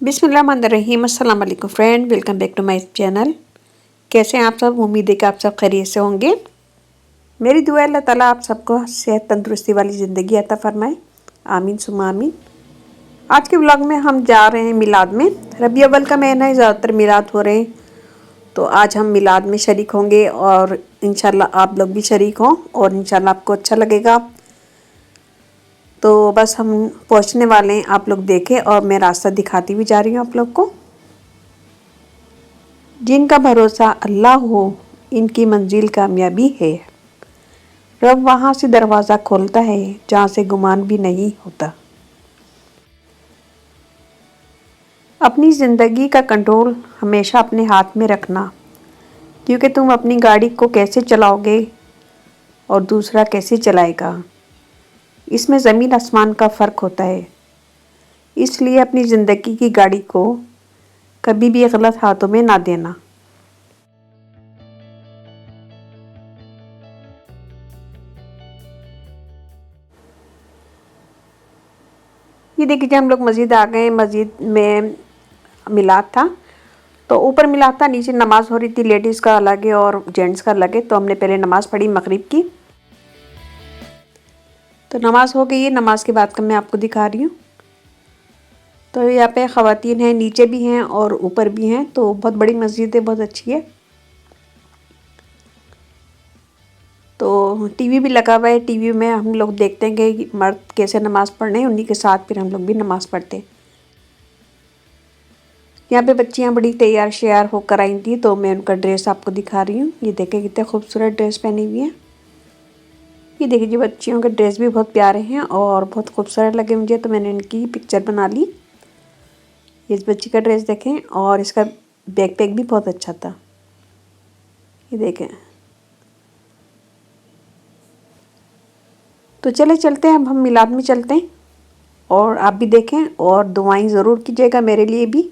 बिस्मिल्लाहिर्रहमानिर्रहीम। अस्सलाम वालेकुम friend, welcome back to my channel. कैसे हैं आप सब? उम्मीद है कि आप सब खैरियत से होंगे। मेरी दुआ है अल्लाह ताला आप सबको सेहत तंदुरुस्ती वाली ज़िंदगी अता फरमाए, आमीन सुमा आमीन। आज के व्लॉग में हम जा रहे हैं मिलाद में। रबी अव्वल का महीना है, ज़्यादातर मिलाद हो रहे हैं, तो आज हम मिलाद में शरीक होंगे और इंशाल्लाह आप लोग भी शरीक हों और इंशाल्लाह आपको अच्छा लगेगा। तो बस हम पहुंचने वाले हैं, आप लोग देखें और मैं रास्ता दिखाती हुई जा रही हूँ आप लोग को। जिनका भरोसा अल्लाह हो इनकी मंजिल कामयाबी है। रब वहाँ से दरवाज़ा खोलता है जहाँ से गुमान भी नहीं होता। अपनी ज़िंदगी का कंट्रोल हमेशा अपने हाथ में रखना, क्योंकि तुम अपनी गाड़ी को कैसे चलाओगे और दूसरा कैसे चलाएगा, इसमें ज़मीन आसमान का फ़र्क होता है। इसलिए अपनी ज़िंदगी की गाड़ी को कभी भी गलत हाथों में ना देना। ये देखिए हम लोग मस्जिद आ गए। मस्जिद में मिलाद था, तो ऊपर मिलाद था, नीचे नमाज़ हो रही थी। लेडीज़ का अलग है और जेंट्स का अलग है। तो हमने पहले नमाज़ पढ़ी मगरिब की। तो नमाज़ हो गई है, नमाज के बाद का मैं आपको दिखा रही हूँ। तो यहाँ पे ख़वातीन हैं, नीचे भी हैं और ऊपर भी हैं। तो बहुत बड़ी मस्जिद है, बहुत अच्छी है। तो टीवी भी लगा हुआ है। टीवी में हम लोग देखते हैं कि मर्द कैसे नमाज़ पढ़ रहे हैं, उन्हीं के साथ फिर हम लोग भी नमाज़ पढ़ते हैं। यहाँ पे बच्चियाँ बड़ी तैयार श्यार होकर आई थी, तो मैं उनका ड्रेस आपको दिखा रही हूँ। ये देखें कितने खूबसूरत ड्रेस पहनी हुई है। ये देखिए जी, बच्चियों के ड्रेस भी बहुत प्यारे हैं और बहुत खूबसूरत लगे मुझे, तो मैंने इनकी पिक्चर बना ली। इस बच्ची का ड्रेस देखें और इसका बैकपैक भी बहुत अच्छा था। ये देखें। तो चले चलते हैं, अब हम मिलाद में चलते हैं और आप भी देखें और दुआएं ज़रूर कीजिएगा मेरे लिए भी।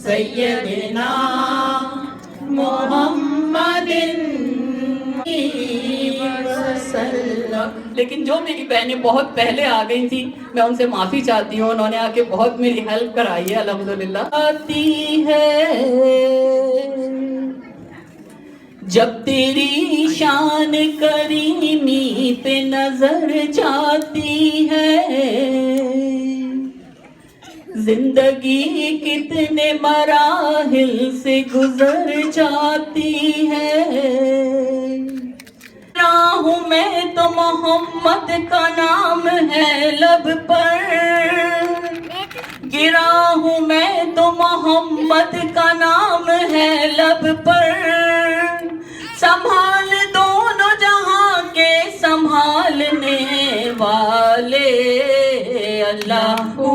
सैयदना मोहम्मदिन। लेकिन जो मेरी बहनें बहुत पहले आ गई थी, मैं उनसे माफ़ी चाहती हूँ। उन्होंने आके बहुत मेरी हेल्प कराई है, अल्हम्दुलिल्लाह। आती है जब तेरी शान करीमी पे नजर जाती है, जिंदगी कितने मराहिल से गुजर जाती है। हूँ मैं तो मोहम्मद का नाम है लब पर, गिरा हूँ मैं तो मोहम्मद का नाम है लब पर। संभाल दोनों जहां के संभालने वाले अल्लाहू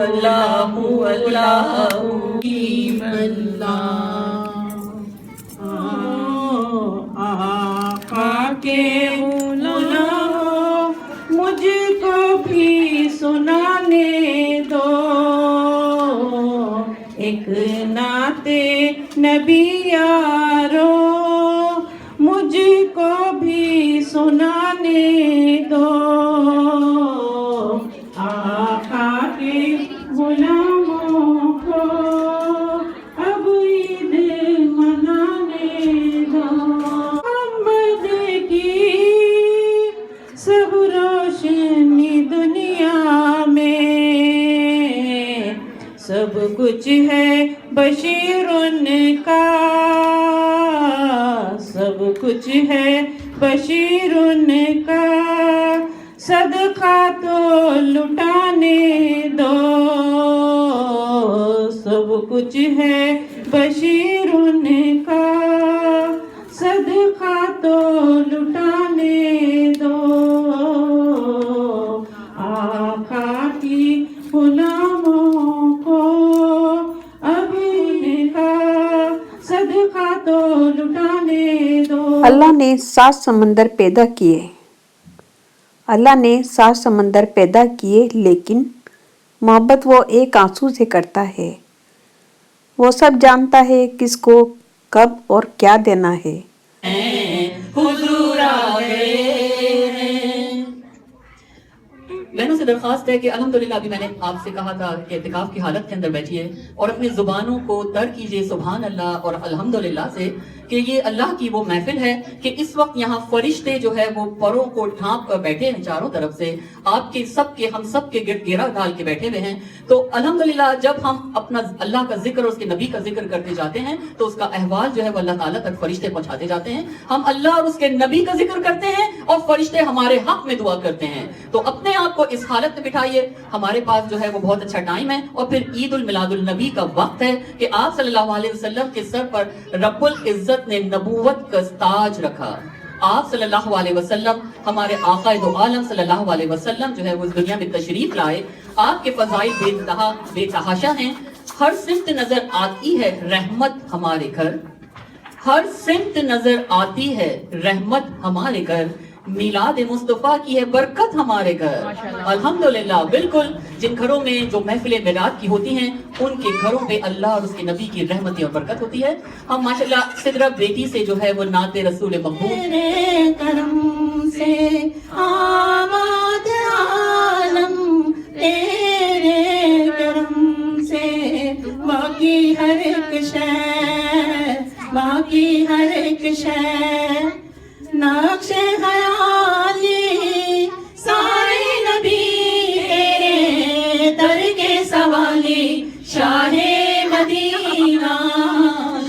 अल्लाहू अल्लाहू के बुलाओ मुझको भी सुनाने दो, एक नाते नबी यारो मुझको भी सुनाने दो। आका के गुलामों को अब ईद मनाने दो। सब रोशनी दुनिया में सब कुछ है बशीरुन का, सब कुछ है बशीरुन का। सदका तो लुटाने दो, सब कुछ है बशीरुन का। सदका तो लुटाने दो, आका की गुलामों को अब इनका सदका तो लुटाने दो। अल्लाह ने 7 समंदर पैदा किए। अल्लाह ने 7 समंदर पैदा किए, लेकिन मोहब्बत वो एक आंसू से करता है। वो सब जानता है किसको कब और क्या देना है। हुजूर आ गए हैं। बहनों से दरख्वास्त है कि अल्हम्दुलिल्लाह अभी मैंने आपसे कहा था कि इत्तिकाफ की हालत के अंदर बैठिए और अपनी जुबानों को तर कीजिए सुभान अल्लाह और अल्हम्दुलिल्लाह से कि ये अल्लाह की वो महफिल है कि इस वक्त यहाँ फरिश्ते जो है वो परों को ढांप कर बैठे हैं चारों तरफ से, आपके सबके हम सबके गिर्द घेरा डाल के बैठे हुए हैं। तो अल्हम्दुलिल्लाह जब हम अपना अल्लाह का जिक्र और उसके नबी का जिक्र करते जाते हैं तो उसका अहवाल जो है वो अल्लाह ताला तक फरिश्ते पहुंचाते जाते हैं। हम अल्लाह और उसके नबी का जिक्र करते हैं और फरिश्ते हमारे हक में दुआ करते हैं। तो अपने आप को इस हालत में बिठाइए। हमारे पास जो है वो बहुत अच्छा टाइम है और फिर ईद उल मिलादुल नबी का वक्त है कि आप सल्लल्लाहु अलैहि वसल्लम के सर पर रब्बुल इज्जत ने नबूवत का ताज रखा। आप सल्लल्लाहु अलैहि वसल्लम हमारे आका दो आलम सल्लल्लाहु अलैहि वसल्लम जो है वो इस दुनिया में तशरीफ लाए। आपके फजाइल बेतहाशा हैं। हर सिमत नजर आती है रहमत हमारे घर, हर सिमत नजर आती है रहमत हमारे घर, मिलाद मुस्तफा की है बरकत हमारे घर। अल्हम्दुलिल्लाह बिल्कुल जिन घरों में जो महफिल मिलाद की होती हैं उनके घरों पे अल्लाह और उसके नबी की रहमतें और बरकत होती है। हम माशाल्लाह सिदरा बेटी से जो है वो नाते रसूल मकबूल तेरे करम से आबाद आलम, तेरे करम से बाकी हर एक शय, बाकी हर एक शय नक्शे ख्याली सारे नबी तेरे दर के सवाली, शाहे मदीना,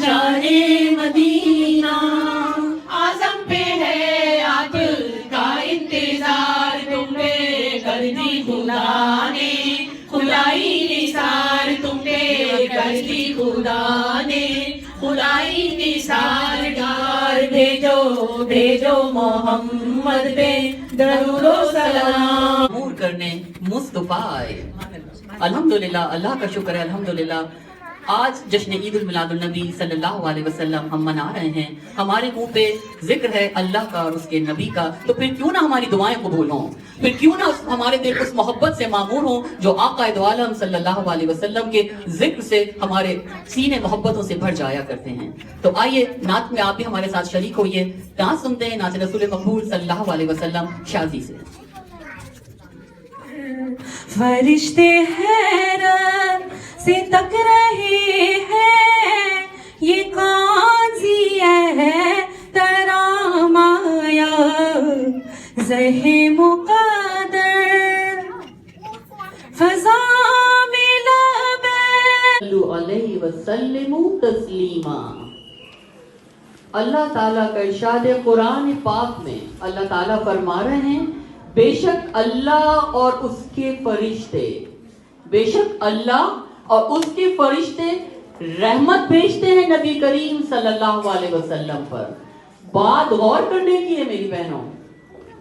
शाहे मदीना। आज़म पे है आपका इंतजार, तुमने कर दी खुदा ने खुदाई निसार, तुमने कर दी खुदा ने खुदाई निसार। डार भेजो भेजो मोहम्मद पे दरूद व सलाम। नूर करने मुस्तफा आए। अल्हम्दुलिल्लाह अल्लाह का शुक्र है। अल्हम्दुलिल्लाह आज जश्न ईद उल मिलादुल नबी सल्लल्लाहु अलैहि वसल्लम हम मना रहे हैं। हमारे मुंह पे जिक्र है अल्लाह का और उसके नबी का, तो फिर क्यों ना हमारी दुआएं कबूल हों, फिर क्यों ना हमारे दिल उस मोहब्बत से मामूर हो जो आका दो आलम सल्लल्लाहु अलैहि वसल्लम के जिक्र से हमारे सीने मोहब्बतों से भर जाया करते हैं। तो आइए नात में आप भी हमारे साथ शरीक होइए। नात सुनते हैं नात रसूल मकबूल सल्लल्लाहु अलैहि वसल्लम शाजी से। फरिश्ते हैरत से तक रहे हैं, ये कौन सी है तरामाया ज़हे मुक़द्दर फ़ज़ा में लबे अलैहि वसल्लम तस्लीमा। अल्लाह ताला का इरशाद है कुरान पाक में, अल्लाह ताला फरमा रहे हैं बेशक अल्लाह और उसके फरिश्ते, बेशक अल्लाह और उसके फरिश्ते रहमत भेजते हैं नबी करीम सल्लल्लाहु अलैहि वसल्लम पर। बात गौर करने की है मेरी बहनों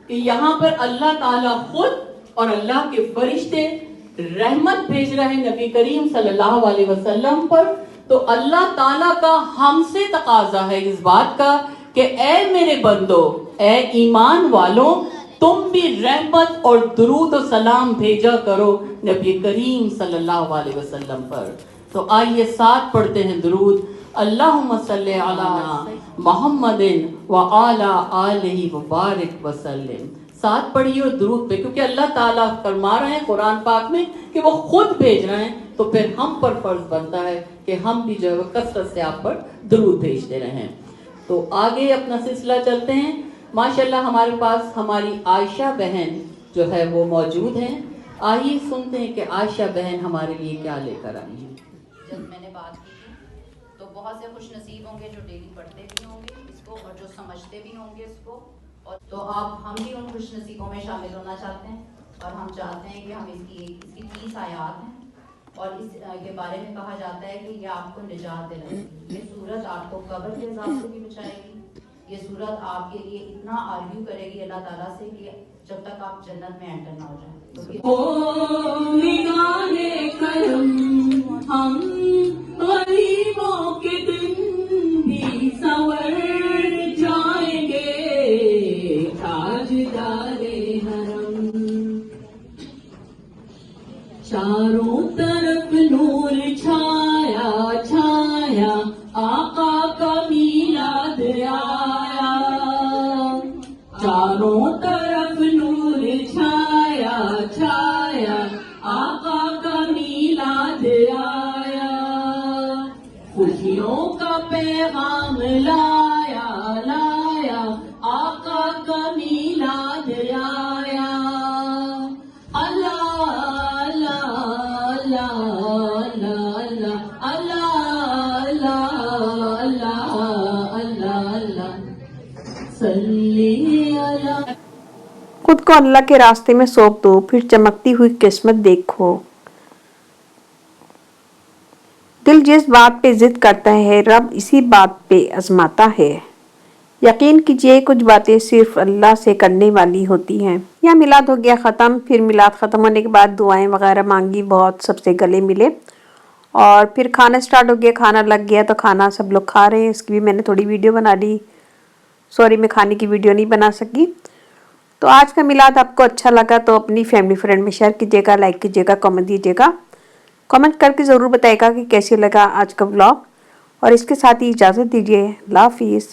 कि यहाँ पर अल्लाह ताला खुद और अल्लाह के फरिश्ते रहमत भेज रहे हैं नबी करीम सल्लल्लाहु अलैहि वसल्लम पर। तो अल्लाह ताला का हमसे तकाजा है इस बात का कि ए मेरे बंदो, ए ईमान वालों, तुम भी रहमत और दुरूद और सलाम भेजा करो नबी करीम सल्लल्लाहु अलैहि वसल्लम पर। तो आइए साथ पढ़ते हैं दुरूद। अल्लाहुम्मा सल्ली अला मुहम्मदिन व आला आलिहि व बारिक व सल्लिम। साथ पढ़िए और दुरूद पे, क्योंकि अल्लाह ताला फरमा रहे हैं कुरान पाक में कि वो खुद भेज रहे हैं, तो फिर हम पर फर्ज बनता है कि हम भी जो है कसरत से आप पर दुरूद भेजते रहें। तो आगे अपना सिलसिला चलते हैं। माशाल्लाह हमारे पास हमारी आयशा बहन जो है वो मौजूद हैं। आइए सुनते हैं कि आयशा बहन हमारे लिए क्या लेकर आई हैं। जब मैंने बात की थी तो बहुत से खुश नसीब होंगे जो डेली पढ़ते भी होंगे इसको और जो समझते भी होंगे इसको, और तो आप हम भी उन खुश नसीबों में शामिल होना चाहते हैं और हम चाहते हैं कि हम इसकी 30 आयात हैं और इस के बारे में कहा जाता है कि ये आपको निजात दिलाएगी। ये सूरत आपको कब्र के अज़ाब से भी बचाएगी। ये सूरत आपके लिए इतना आर्ग्यू करेगी अल्लाह ताला से कि जब तक आप जन्नत में एंटर ना हो जाए। ओ निगाहे करम हम गरीबों के दिन खुशियों का पैगाम लाया लाया आका का मीलाद आया अल्लाह अल्लाह अल्लाह अल्लाह अल्लाह अल्लाह अल्लाह सल्ली अला खुद को अल्लाह के रास्ते में सौंप दो, फिर चमकती हुई किस्मत देखो। दिल जिस बात पे जिद करता है रब इसी बात पे आजमाता है। यकीन कीजिए कुछ बातें सिर्फ अल्लाह से करने वाली होती हैं। या मिलाद हो गया ख़त्म, फिर मिलाद ख़त्म होने के बाद दुआएं वगैरह मांगी, बहुत सबसे गले मिले और फिर खाना स्टार्ट हो गया, खाना लग गया तो खाना सब लोग खा रहे हैं। इसकी भी मैंने थोड़ी वीडियो बना ली। सॉरी मैं खाने की वीडियो नहीं बना सकी। तो आज का मिलाद आपको अच्छा लगा तो अपनी फैमिली फ्रेंड में शेयर कीजिएगा, लाइक कीजिएगा, कमेंट दीजिएगा। कमेंट करके ज़रूर बताइएगा कि कैसे लगा आज का व्लॉग और इसके साथ ही इजाज़त दीजिए। अल्लाह हाफिज़।